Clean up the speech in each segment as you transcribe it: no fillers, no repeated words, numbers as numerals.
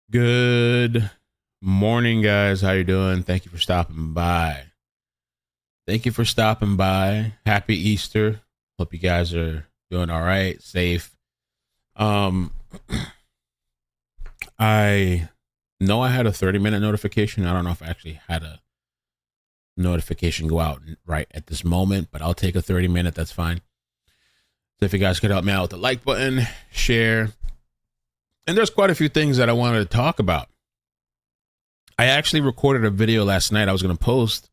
Good morning, guys. How you doing? Thank you for stopping by. Thank you for stopping by. Happy Easter. Hope you guys are doing all right, safe. Um, I know I had a 30-minute notification. I don't know if I actually had a notification go out right at this moment, but I'll take a 30-minute. That's fine. So if you guys could help me out with the like button, share, and there's quite a few things that I wanted to talk about. I actually recorded a video last night I was going to post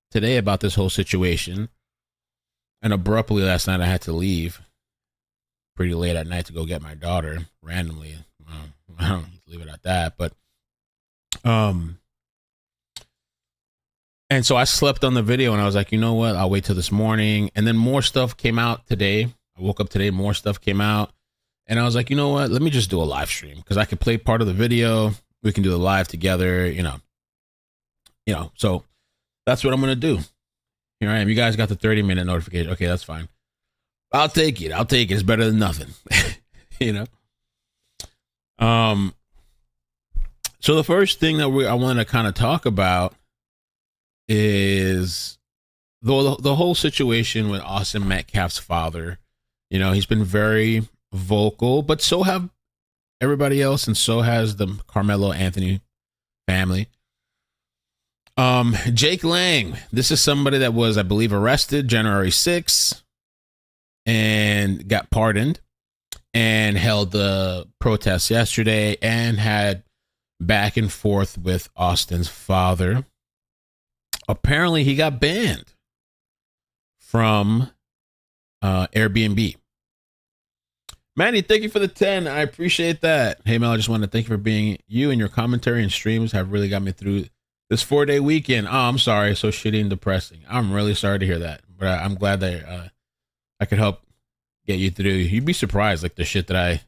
today about this whole situation. And abruptly last night I had to leave pretty late at night to go get my daughter randomly. I don't leave it at that, but um and so I slept on the video and I was like, you know what? I'll wait till this morning. And then more stuff came out today. I woke up today, more stuff came out. And I was like, you know what? Let me just do a live stream because I could play part of the video. We can do the live together, So that's what I'm gonna do. Here I am. You guys got the 30-minute notification. Okay, that's fine. I'll take it. It's better than nothing. you know. So the first thing that I want to kind of talk about is the whole situation with Austin Metcalf's father. You know, he's been very vocal, but so have everybody else, and so has the Carmelo Anthony family. Jake Lang. This is somebody that was, I believe, arrested January 6th and got pardoned and held the protest yesterday and had back and forth with Austin's father. Apparently, he got banned from Airbnb. Manny, thank you for the 10. I appreciate that. Hey, Mel, I just want to thank you for being you, and your commentary and streams have really got me through this 4-day weekend. Oh, I'm sorry. So shitty and depressing. I'm really sorry to hear that. But I'm glad that I could help get you through. You'd be surprised, like the shit that I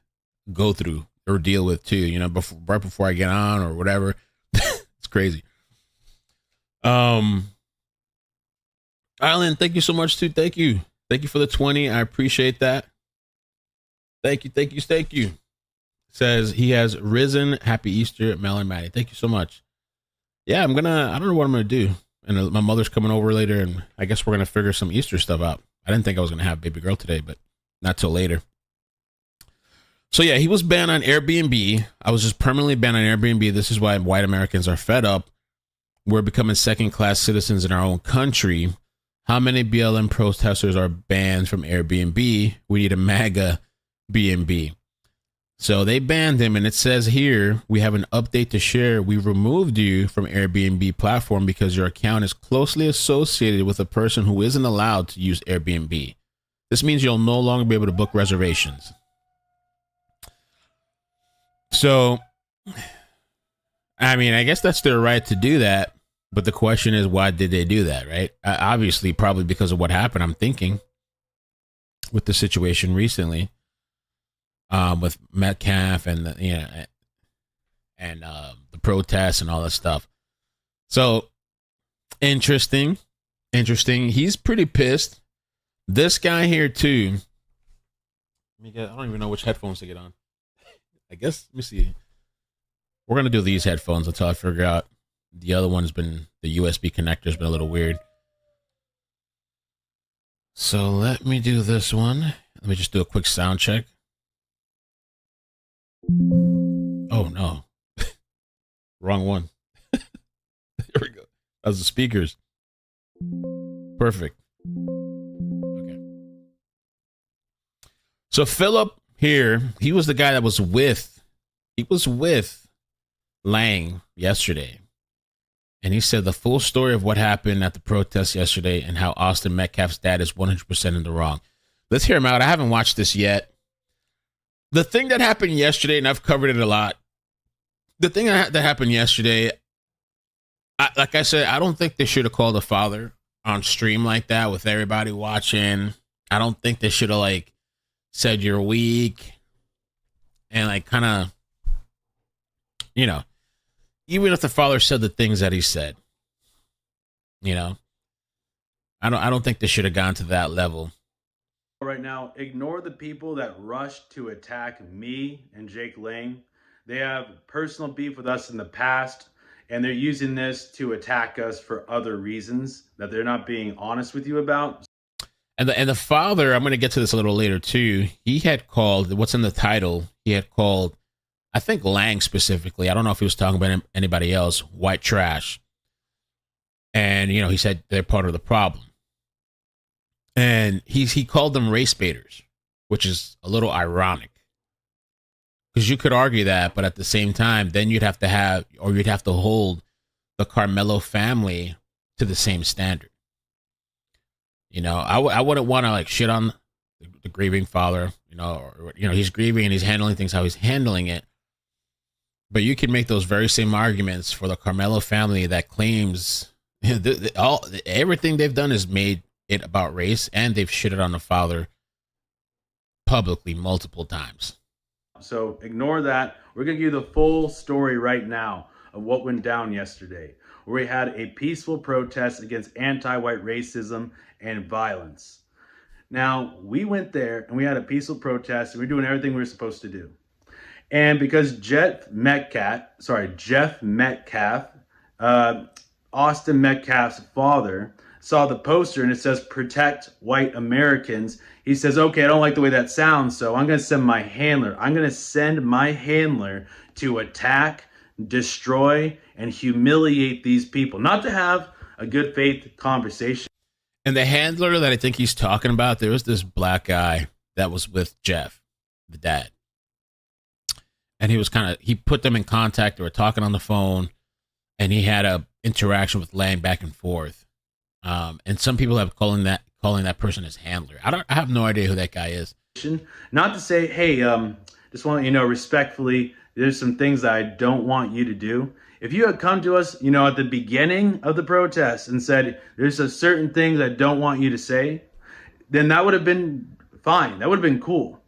go through or deal with too, right before I get on or whatever. It's crazy. Island, thank you so much too. Thank you. Thank you for the 20. I appreciate that. Thank you. Says he has risen. Happy Easter, Mel and Maddie. Thank you so much. Yeah, I don't know what I'm going to do. And my mother's coming over later, and I guess we're going to figure some Easter stuff out. I didn't think I was going to have baby girl today, but not till later. So yeah, he was banned on Airbnb. I was just permanently banned on Airbnb. This is why white Americans are fed up. We're becoming second-class citizens in our own country. How many BLM protesters are banned from Airbnb? We need a MAGA B&B. So they banned him, and it says here, we have an update to share. We removed you from Airbnb platform because your account is closely associated with a person who isn't allowed to use Airbnb. This means you'll no longer be able to book reservations. So, I mean, I guess that's their right to do that. But the question is, why did they do that, right? Obviously, probably because of what happened, I'm thinking, with the situation recently. With Metcalf and the protests and all that stuff. So interesting. He's pretty pissed. This guy here too. I don't even know which headphones to get on. I guess let me see. We're gonna do these headphones until I figure out. The other one's been the USB connector's been a little weird. So let me do this one. Let me just do a quick sound check. Oh no. Wrong one. There we go. That was the speakers. Perfect. Okay. So Philip here, he was the guy that was with Lang yesterday. And he said the full story of what happened at the protest yesterday and how Austin Metcalf's dad is 100% in the wrong. Let's hear him out. I haven't watched this yet. The thing that happened yesterday, and I've covered it a lot, the thing that happened yesterday, like I said, I don't think they should have called the father on stream like that with everybody watching. I don't think they should have, said you're weak and, kind of, even if the father said the things that he said, I don't think they should have gone to that level. Right now, ignore the people that rushed to attack me and Jake Lang. They have personal beef with us in the past, and they're using this to attack us for other reasons that they're not being honest with you about. And the father, I'm going to get to this a little later too. He had called, what's in the title, he had called, I think Lang specifically, I don't know if he was talking about anybody else, white trash. And, you know, he said they're part of the problem. And he called them race baiters, which is a little ironic. Because you could argue that, but at the same time, then you'd have to hold the Carmelo family to the same standard. You know, I wouldn't want to like shit on the grieving father, you know, or, you know, he's grieving and he's handling things how he's handling it. But you can make those very same arguments for the Carmelo family that claims everything they've done is made it about race, and they've shitted on the father publicly multiple times. So ignore that. We're going to give you the full story right now of what went down yesterday, where we had a peaceful protest against anti-white racism and violence. Now, we went there and we had a peaceful protest, and we're doing everything we were supposed to do. And because Jeff Metcalf, Austin Metcalf's father, saw the poster and it says protect white Americans, he says, okay, I don't like the way that sounds, so I'm going to send my handler. I'm going to send my handler to attack, destroy, and humiliate these people, not to have a good faith conversation. And the handler that I think he's talking about, there was this black guy that was with Jeff, the dad. And he put them in contact. They were talking on the phone, and he had a interaction with Lang back and forth. And some people have calling that person his handler. I have no idea who that guy is. Not to say, hey, just want to let you know respectfully, there's some things that I don't want you to do. If you had come to us, you know, at the beginning of the protest and said, there's a certain thing that I don't want you to say, then that would have been fine. That would have been cool.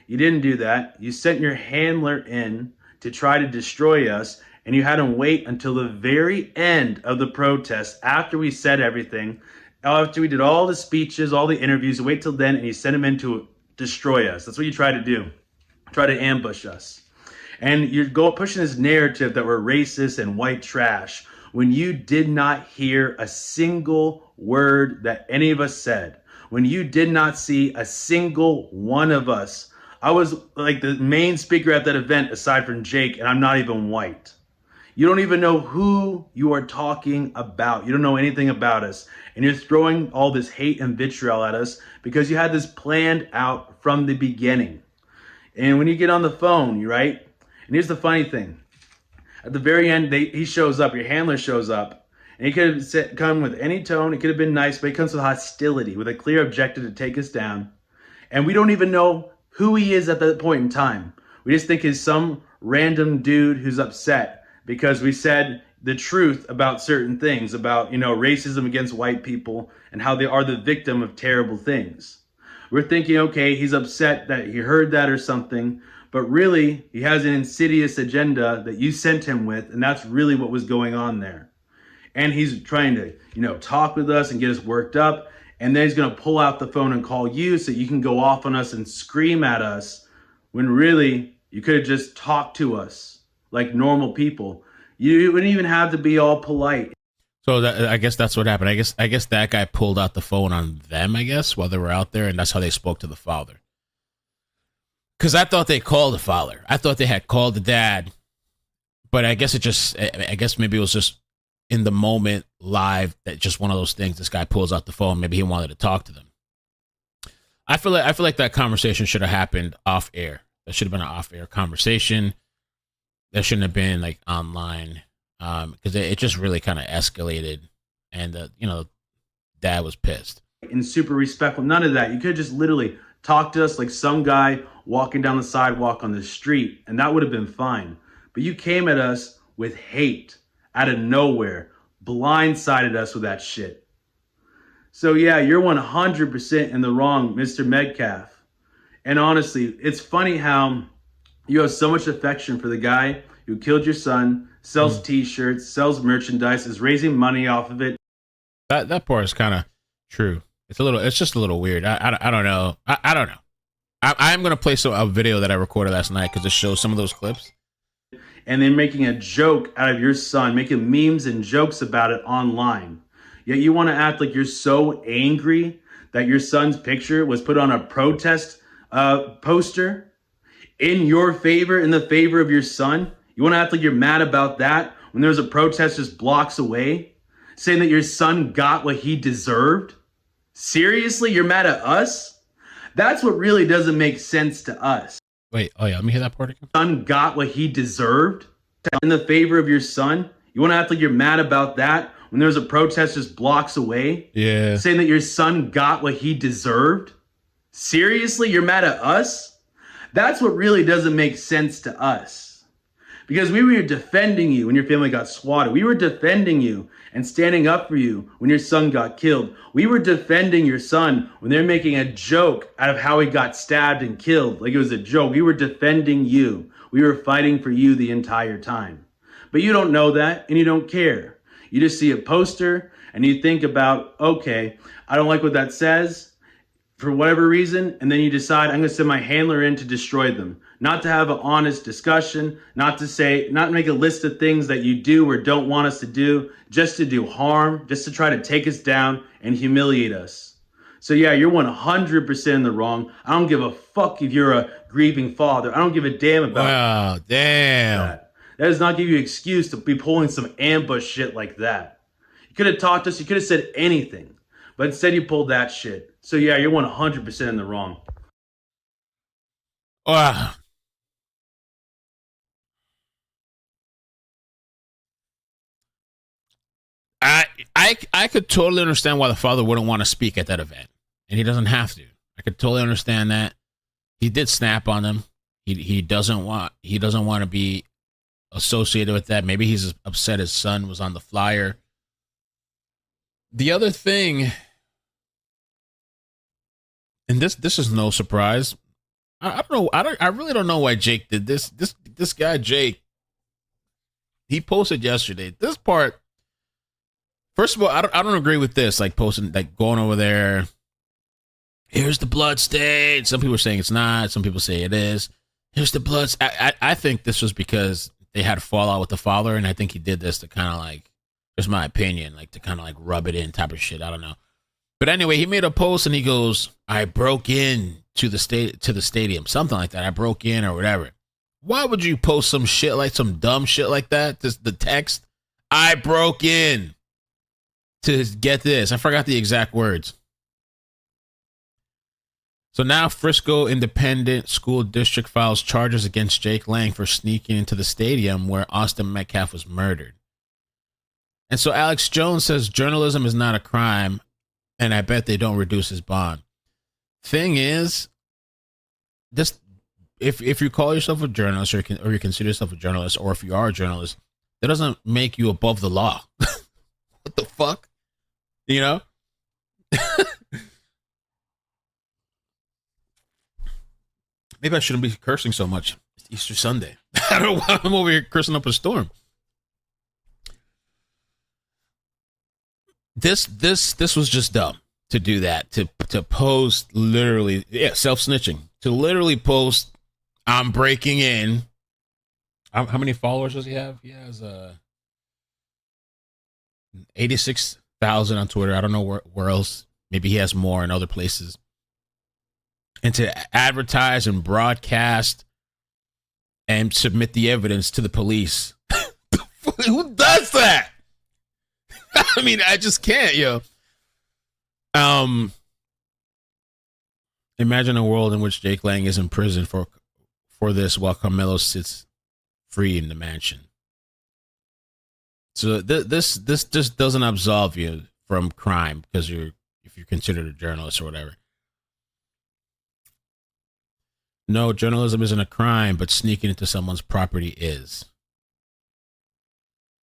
You didn't do that. You sent your handler in to try to destroy us, and you had him wait until the very end of the protest, after we said everything, after we did all the speeches, all the interviews, wait till then, and you sent him in to destroy us. That's what you try to do. Try to ambush us. And you're pushing this narrative that we're racist and white trash when you did not hear a single word that any of us said. When you did not see a single one of us. I was like the main speaker at that event aside from Jake, and I'm not even white. You don't even know who you are talking about. You don't know anything about us. And you're throwing all this hate and vitriol at us because you had this planned out from the beginning. And when you get on the phone, right? And here's the funny thing. At the very end, he shows up, your handler shows up. And he could have come with any tone. It could have been nice, but he comes with hostility, with a clear objective to take us down. And we don't even know who he is at that point in time. We just think he's some random dude who's upset because we said the truth about certain things, about, you know, racism against white people and how they are the victim of terrible things. We're thinking, okay, he's upset that he heard that or something, but really he has an insidious agenda that you sent him with, and that's really what was going on there. And he's trying to, you know, talk with us and get us worked up, and then he's going to pull out the phone and call you so you can go off on us and scream at us when really you could have just talked to us like normal people. You wouldn't even have to be all polite. So I guess that's what happened. I guess that guy pulled out the phone on them, I guess, while they were out there, and that's how they spoke to the father. Because I thought they called the father. I thought they had called the dad, but I guess maybe it was just in the moment live, that just one of those things. This guy pulls out the phone. Maybe he wanted to talk to them. I feel like that conversation should have happened off air. That should have been an off air conversation. That shouldn't have been like online, because it just really kind of escalated, and you know, dad was pissed. And super respectful. None of that. You could just literally talk to us like some guy walking down the sidewalk on the street, and that would have been fine. But you came at us with hate out of nowhere, blindsided us with that shit. So yeah, you're 100% in the wrong, Mr. Metcalf. And honestly, it's funny how you have so much affection for the guy who killed your son, sells t-shirts, sells merchandise, is raising money off of it. That part is kind of true. It's just a little weird. I don't know. I don't know. I'm going to play a video that I recorded last night because it shows some of those clips. and then making a joke out of your son, making memes and jokes about it online. Yet you want to act like you're so angry that your son's picture was put on a protest poster in your favor, in the favor of your son. You want to act like you're mad about that when there's a protest just blocks away, saying that your son got what he deserved? Seriously, you're mad at us? That's what really doesn't make sense to us. Wait, oh yeah, let me hear that part again. Son got what he deserved in the favor of your son. You want to act like you're mad about that when there's a protest just blocks away? Yeah. Saying that your son got what he deserved? Seriously, you're mad at us? That's what really doesn't make sense to us. Because we were defending you when your family got swatted. We were defending you and standing up for you when your son got killed. We were defending your son when they're making a joke out of how he got stabbed and killed, like it was a joke. We were defending you. We were fighting for you the entire time. But you don't know that and you don't care. You just see a poster and you think about, okay, I don't like what that says for whatever reason, and then you decide I'm going to send my handler in to destroy them. Not to have an honest discussion, not make a list of things that you do or don't want us to do, just to do harm, just to try to take us down and humiliate us. So yeah, you're 100% in the wrong. I don't give a fuck if you're a grieving father. I don't give a damn about Wow, damn. that. That does not give you an excuse to be pulling some ambush shit like that. You could have talked to us, you could have said anything, but instead you pulled that shit. So yeah, you're 100% in the wrong. Wow. I could totally understand why the father wouldn't want to speak at that event, and he doesn't have to. I could totally understand that. He did snap on him. He doesn't want to be associated with that. Maybe he's upset his son was on the flyer. The other thing, and this is no surprise. I don't know. I really don't know why Jake did this. This guy Jake, he posted yesterday. This part. First of all, I don't agree with this. Like posting, like going over there. Here's the blood stain. Some people are saying it's not. Some people say it is. Here's the blood. I think this was because they had a fallout with the father, and I think he did this to kind of like, just my opinion, like to kind of like rub it in type of shit. I don't know. But anyway, he made a post and he goes, "I broke in to the stadium," something like that. I broke in or whatever. Why would you post some shit like some dumb shit like that? The text, "I broke in to get this." I forgot the exact words. So now Frisco Independent School District files charges against Jake Lang for sneaking into the stadium where Austin Metcalf was murdered. And so Alex Jones says journalism is not a crime, and I bet they don't reduce his bond. Thing is, this if you call yourself a journalist or you consider yourself a journalist, or if you are a journalist, that doesn't make you above the law. What the fuck? You know? Maybe I shouldn't be cursing so much. It's Easter Sunday. I don't know why I'm over here cursing up a storm. This was just dumb to do that, to post literally, self-snitching, to literally post, "I'm breaking in." How many followers does he have? He has 86,000 on Twitter. I don't know where else. Maybe he has more in other places. And to advertise and broadcast and submit the evidence to the police. Who does that? I mean, I just can't, yo. Imagine a world in which Jake Lang is in prison for this while Carmelo sits free in the mansion. So this just doesn't absolve you from crime because if you're considered a journalist or whatever. No, journalism isn't a crime, but sneaking into someone's property is.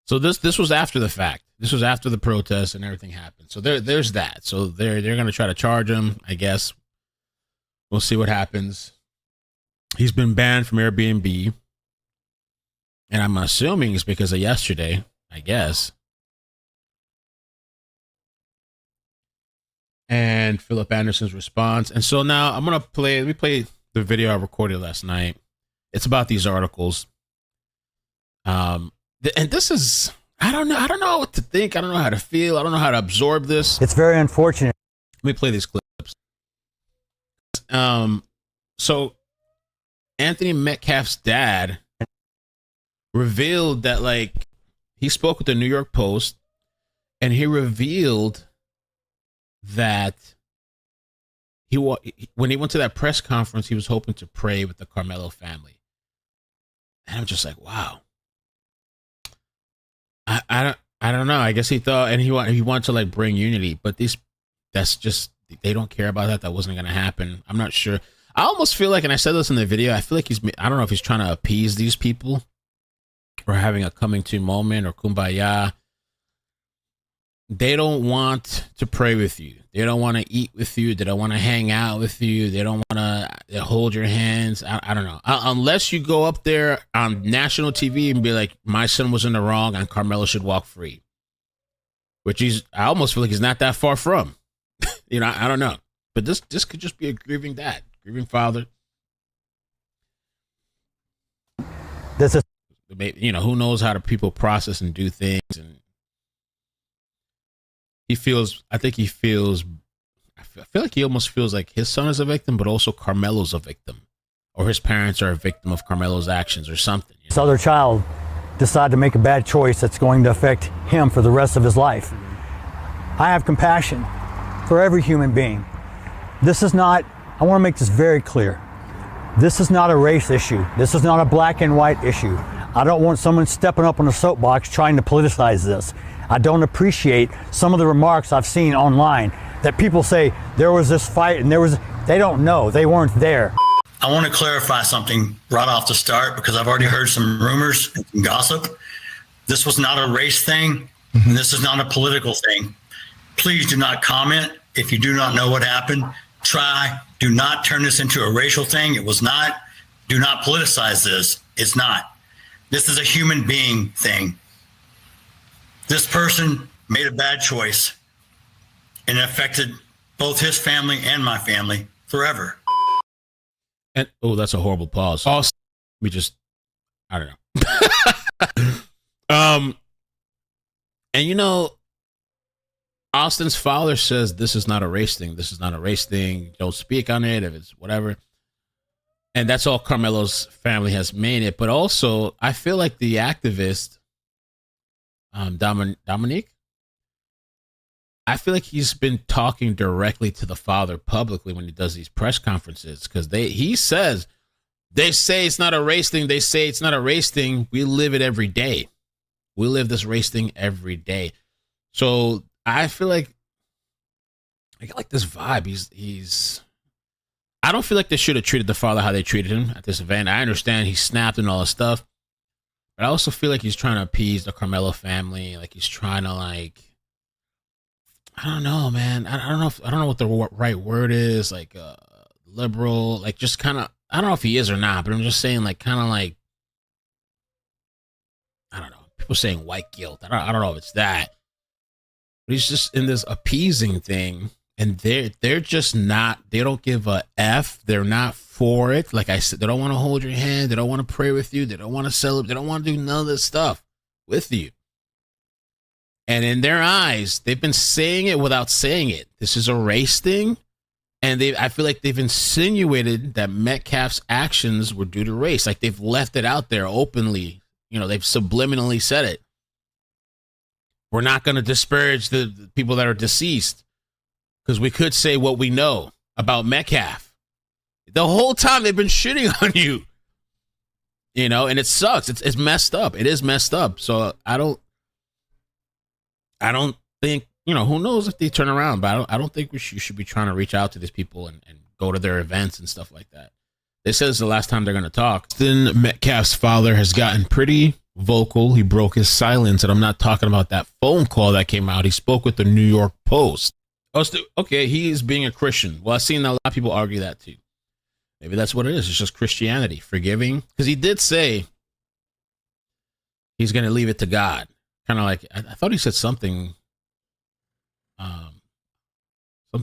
So this was after the fact. This was after the protest and everything happened. So there's that. So they're going to try to charge him, I guess. We'll see what happens. He's been banned from Airbnb. And I'm assuming it's because of yesterday, I guess. And Philip Anderson's response. And so now I'm going to play the video I recorded last night. It's about these articles. And this is, I don't know what to think. I don't know how to feel. I don't know how to absorb this. It's very unfortunate. Let me play these clips. So Anthony Metcalf's dad revealed that, like, he spoke with the New York Post, and he revealed that when he went to that press conference, he was hoping to pray with the Carmelo family. And I'm just like, wow. I don't know. I guess he thought, and he wanted to, like, bring unity, but that's just, they don't care about that. That wasn't going to happen. I'm not sure. I almost feel like, and I said this in the video, I feel like I don't know if he's trying to appease these people or having a coming to moment or kumbaya. They don't want to pray with you. They don't want to eat with you. They don't want to hang out with you. They don't want to hold your hands. I don't know. Unless you go up there on national TV and be like, my son was in the wrong and Carmelo should walk free. Which I almost feel like he's not that far from. You know, I don't know. But this could just be a grieving dad, grieving father. You know, who knows how people process and do things. And I feel like he almost feels like his son is a victim, but also Carmelo's a victim, or his parents are a victim of Carmelo's actions or something. You know? This other child decided to make a bad choice that's going to affect him for the rest of his life. I have compassion for every human being. This is not, I want to make this very clear. This is not a race issue. This is not a black and white issue. I don't want someone stepping up on a soapbox trying to politicize this. I don't appreciate some of the remarks I've seen online that people say there was this fight and they don't know, they weren't there. I want to clarify something right off the start because I've already heard some rumors and some gossip. This was not a race thing, and this is not a political thing. Please do not comment if you do not know what happened. Do not turn this into a racial thing. It was not. Do not politicize this. It's not. This is a human being thing. This person made a bad choice, and it affected both his family and my family forever. And that's a horrible pause. Also, I don't know. And you know, Austin's father says this is not a race thing. This is not a race thing. Don't speak on it if it's whatever. And that's all Carmelo's family has made it. But also, I feel like the activist, Dominique, I feel like he's been talking directly to the father publicly when he does these press conferences, because he says, they say it's not a race thing. They say it's not a race thing. We live it every day. We live this race thing every day. So I feel like I get like this vibe. I don't feel like they should have treated the father how they treated him at this event. I understand he snapped and all this stuff, but I also feel like he's trying to appease the Carmelo family. Like he's trying to, like, I don't know, man. I don't know what the right word is. Like liberal, like just kind of. I don't know if he is or not, but I'm just saying, like, kind of like, I don't know. People saying white guilt. I don't know if it's that, but he's just in this appeasing thing. And they're just not, they don't give a F. They're not for it. Like I said, they don't want to hold your hand. They don't want to pray with you. They don't want to celebrate. They don't want to do none of this stuff with you. And in their eyes, they've been saying it without saying it. This is a race thing. And I feel like they've insinuated that Metcalf's actions were due to race. Like they've left it out there openly. You know, they've subliminally said it. We're not going to disparage the people that are deceased, because we could say what we know about Metcalf. The whole time they've been shitting on you. You know, and it sucks. It's messed up. It is messed up. So I don't think, you know, who knows if they turn around, but I don't think you should be trying to reach out to these people and go to their events and stuff like that. They said it's the last time they're going to talk. Then Metcalf's father has gotten pretty vocal. He broke his silence, and I'm not talking about that phone call that came out. He spoke with the New York Post. Okay, he is being a Christian. Well, I've seen a lot of people argue that too. Maybe that's what it is. It's just Christianity, forgiving. Because he did say he's going to leave it to God. Kind of like, I thought he said something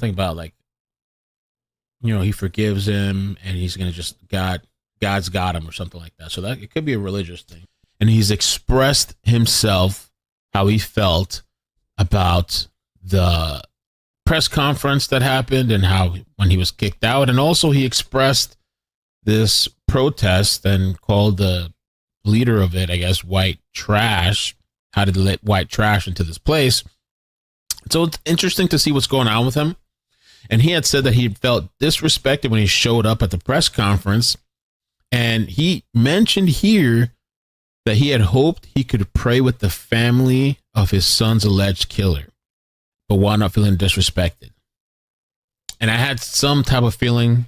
about, like, you know, he forgives him and he's going to just, God's got him or something like that. So that it could be a religious thing. and he's expressed himself how he felt about the press conference that happened and how when he was kicked out. And also he expressed this protest and called the leader of it, I guess, white trash. How did they let white trash into this place? So it's interesting to see what's going on with him. And he had said that he felt disrespected when he showed up at the press conference. And he mentioned here that he had hoped he could pray with the family of his son's alleged killer, but wound up feeling disrespected. And I had some type of feeling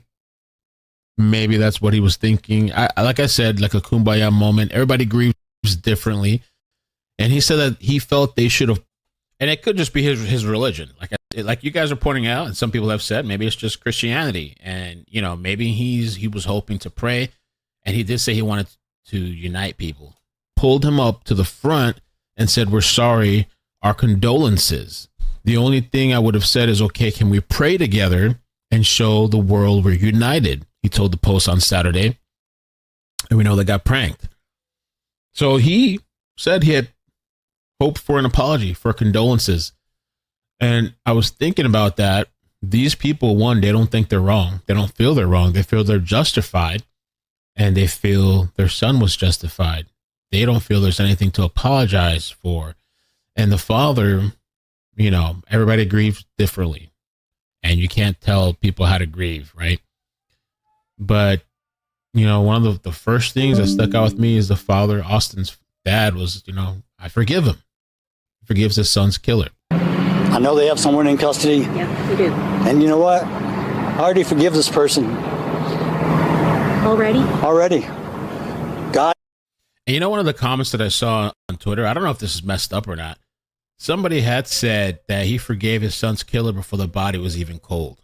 maybe that's what he was thinking. Like I said, like a kumbaya moment. Everybody grieves differently. And he said that he felt they should have, and it could just be his religion. Like you guys are pointing out, and some people have said, maybe it's just Christianity. And, you know, maybe he was hoping to pray. And he did say he wanted to unite people. Pulled him up to the front and said, "We're sorry, our condolences. The only thing I would have said is, okay, can we pray together and show the world we're united?" He told the Post on Saturday. And we know they got pranked. So he said he had hoped for an apology, for condolences. And I was thinking about that. These people, one, they don't think they're wrong. They don't feel they're wrong. They feel they're justified. And they feel their son was justified. They don't feel there's anything to apologize for. And the father, you know, everybody grieves differently. And you can't tell people how to grieve, right? But, you know, one of the first things that stuck out with me is the father, Austin's dad, was, you know, I forgive him. He forgives his son's killer. I know they have someone in custody. Yeah, we do. And you know what? I already forgive this person. Already. God. And you know, one of the comments that I saw on Twitter, I don't know if this is messed up or not. Somebody had said that he forgave his son's killer before the body was even cold.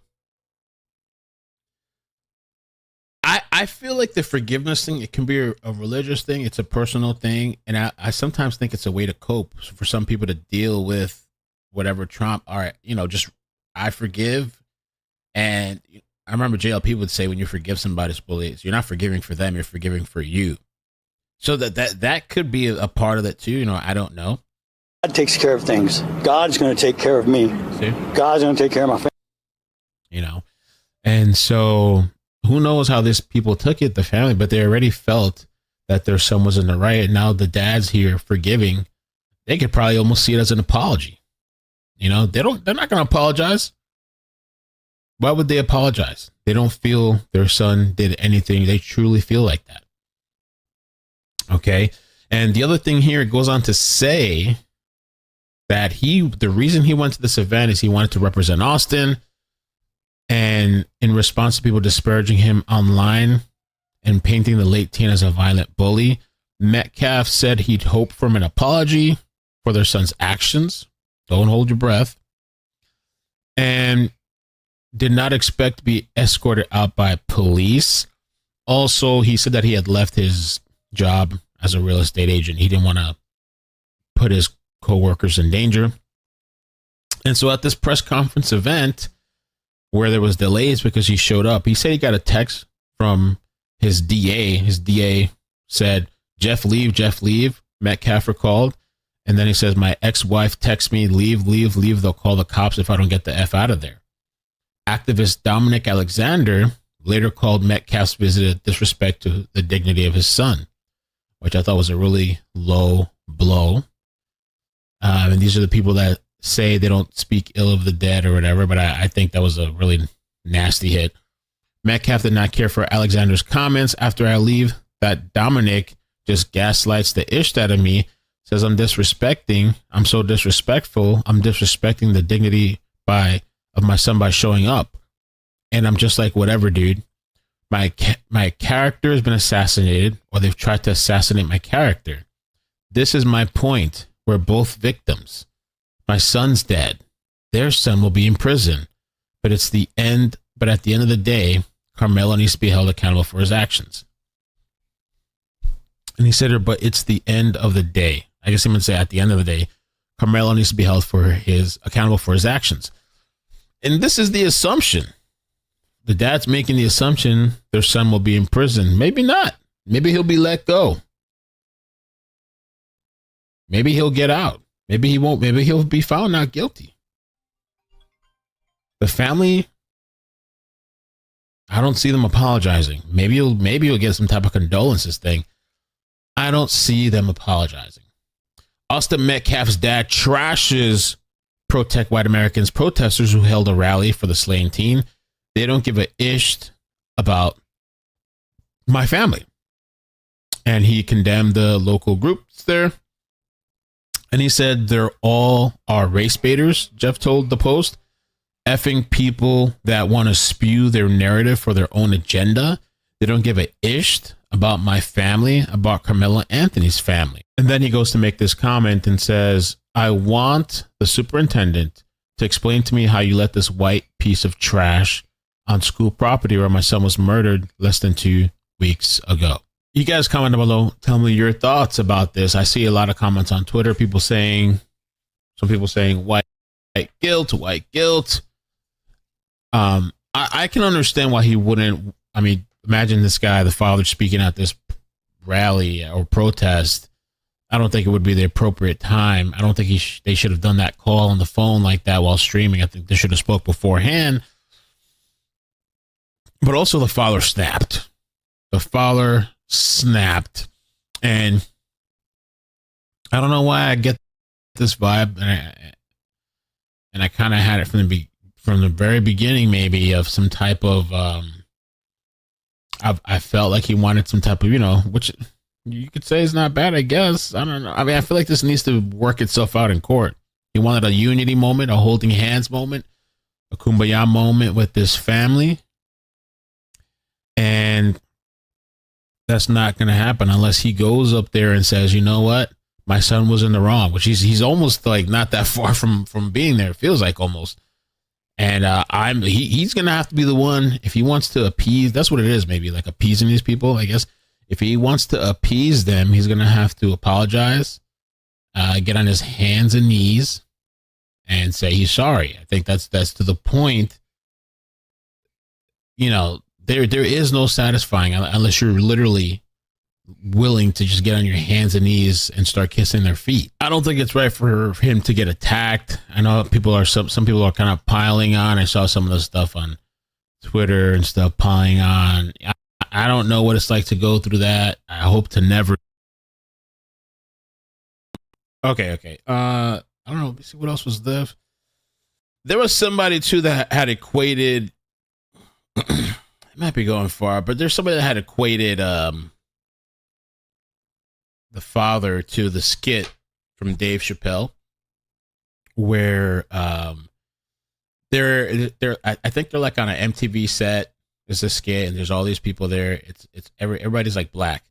I feel like the forgiveness thing, it can be a religious thing. It's a personal thing. And I sometimes think it's a way to cope for some people to deal with whatever trauma. All right, you know, just I forgive. And I remember JLP would say when you forgive somebody's bullies, you're not forgiving for them, you're forgiving for you. So that could be a part of it too. You know, I don't know. God takes care of things. God's going to take care of me. See? God's going to take care of my family. You know, and so who knows how these people took it, the family, but they already felt that their son was in the right. And now the dad's here forgiving. They could probably almost see it as an apology. You know, they're not going to apologize. Why would they apologize? They don't feel their son did anything. They truly feel like that. Okay. And the other thing here, it goes on to say that the reason he went to this event is he wanted to represent Austin. And in response to people disparaging him online and painting the late teen as a violent bully, Metcalf said he'd hope for an apology for their son's actions. Don't hold your breath. And did not expect to be escorted out by police. Also, he said that he had left his job as a real estate agent. He didn't want to put his coworkers in danger. And so at this press conference event, where there was delays because he showed up, he said he got a text from his DA. His DA said, Jeff, leave. Metcalf recalled. And then he says, my ex-wife texts me, leave. They'll call the cops if I don't get the F out of there. Activist Dominic Alexander later called Metcalf's visit a disrespect to the dignity of his son, which I thought was a really low blow. And these are the people that say they don't speak ill of the dead or whatever, but I think that was a really nasty hit. Metcalf did not care for Alexander's comments. After I leave, that Dominic just gaslights the ish out of me, says I'm so disrespectful, I'm disrespecting the dignity of my son by showing up. And I'm just like, whatever, dude. My character has been assassinated, or they've tried to assassinate my character. This is my point. We're both victims. My son's dead. Their son will be in prison. But at the end of the day, Carmelo needs to be held accountable for his actions. And he said, but it's the end of the day. I guess I'm going to say at the end of the day, Carmelo needs to be held accountable for his actions. And this is the assumption. The dad's making the assumption their son will be in prison. Maybe not. Maybe he'll be let go. Maybe he'll get out. Maybe he won't. Maybe he'll be found not guilty. The family, I don't see them apologizing. Maybe you'll get some type of condolences thing. I don't see them apologizing. Austin Metcalf's dad trashes Protect White Americans protesters who held a rally for the slain teen. They don't give a ish about my family. And he condemned the local groups there. And he said they're all are race baiters, Jeff told the Post. Effing people that want to spew their narrative for their own agenda. They don't give a ish about my family, about Carmelo Anthony's family. And then he goes to make this comment and says, I want the superintendent to explain to me how you let this white piece of trash on school property where my son was murdered less than 2 weeks ago. You guys comment below. Tell me your thoughts about this. I see a lot of comments on Twitter. Some people saying white guilt, white guilt. I can understand why he wouldn't. I mean, imagine this guy, the father, speaking at this rally or protest. I don't think it would be the appropriate time. I don't think they should have done that call on the phone like that while streaming. I think they should have spoke beforehand. But also the father snapped. The father snapped. And I don't know why I get this vibe. And I kind of had it from the very beginning, maybe, of some type of I felt like he wanted some type of, which you could say is not bad, I guess. I don't know. I mean, I feel like this needs to work itself out in court. He wanted a unity moment, a holding hands moment, a kumbaya moment with this family. And that's not going to happen unless he goes up there and says, you know what? My son was in the wrong, which he's almost like not that far from being there. It feels like almost. And he's going to have to be the one, if he wants to appease. That's what it is, maybe, like appeasing these people, I guess. If he wants to appease them, he's going to have to apologize, get on his hands and knees, and say he's sorry. I think that's to the point. There is no satisfying unless you're literally willing to just get on your hands and knees and start kissing their feet. I don't think it's right for him to get attacked. I know some people are kind of piling on. I saw some of the stuff on Twitter and stuff piling on. I don't know what it's like to go through that. I hope to never. Okay. I don't know. Let's see what else was there. There was somebody too that had equated. It might be going far, but there's somebody that had equated the father to the skit from Dave Chappelle, where they're I think they're like on an MTV set. There's a skit and there's all these people there. Everybody's like black,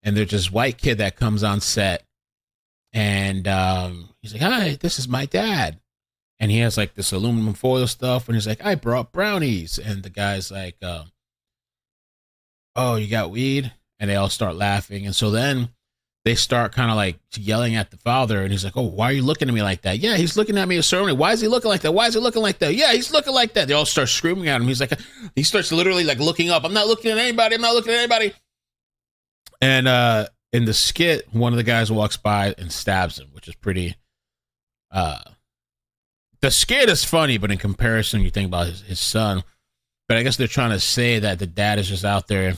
and there's this white kid that comes on set, and he's like, "Hi, this is my dad," and he has like this aluminum foil stuff, and he's like, "I brought brownies," and the guy's like, "Oh, you got weed?" And they all start laughing, and so then they start kind of like yelling at the father, and he's like, "Oh, why are you looking at me like that?" "Yeah, he's looking at me a certain way." "Why is he looking like that?" "Why is he looking like that?" "Yeah, he's looking like that." They all start screaming at him. He's like, he starts literally like looking up. "I'm not looking at anybody. I'm not looking at anybody." And in the skit, one of the guys walks by and stabs him, which is pretty. The skit is funny, but in comparison, you think about his son. But I guess they're trying to say that the dad is just out there,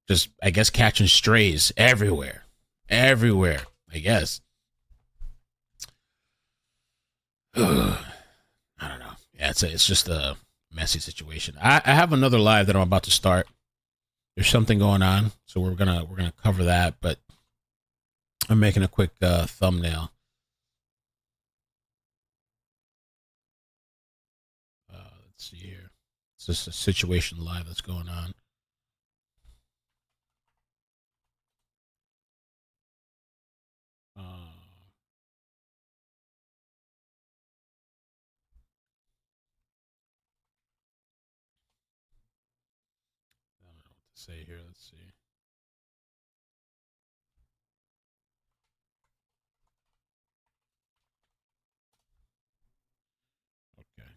just, I guess, catching strays everywhere, I guess. I don't know. Yeah, it's just a messy situation. I have another live that I'm about to start. There's something going on, so we're gonna cover that. But I'm making a quick thumbnail. Let's see here. It's just a situation live that's going on. I don't know what to say here. Let's see. Okay.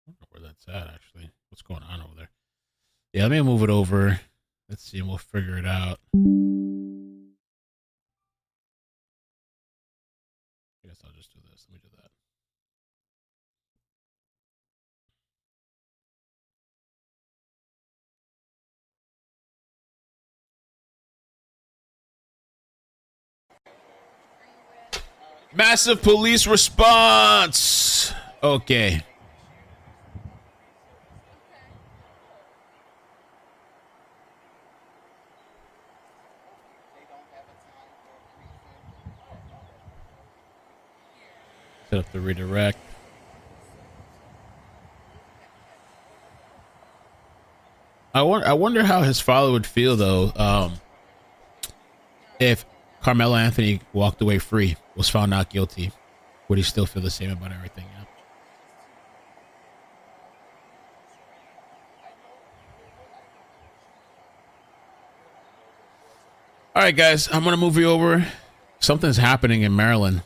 I don't know where that's at, actually. What's going on over there? Yeah, let me move it over. Let's see, and we'll figure it out. I guess I'll just do this. Let me do that. Massive police response. Okay. Set up the redirect. I wonder how his father would feel though, if Carmelo Anthony walked away free, was found not guilty. Would he still feel the same about everything? Yeah. All right, guys, I'm gonna move you over. Something's happening in Maryland.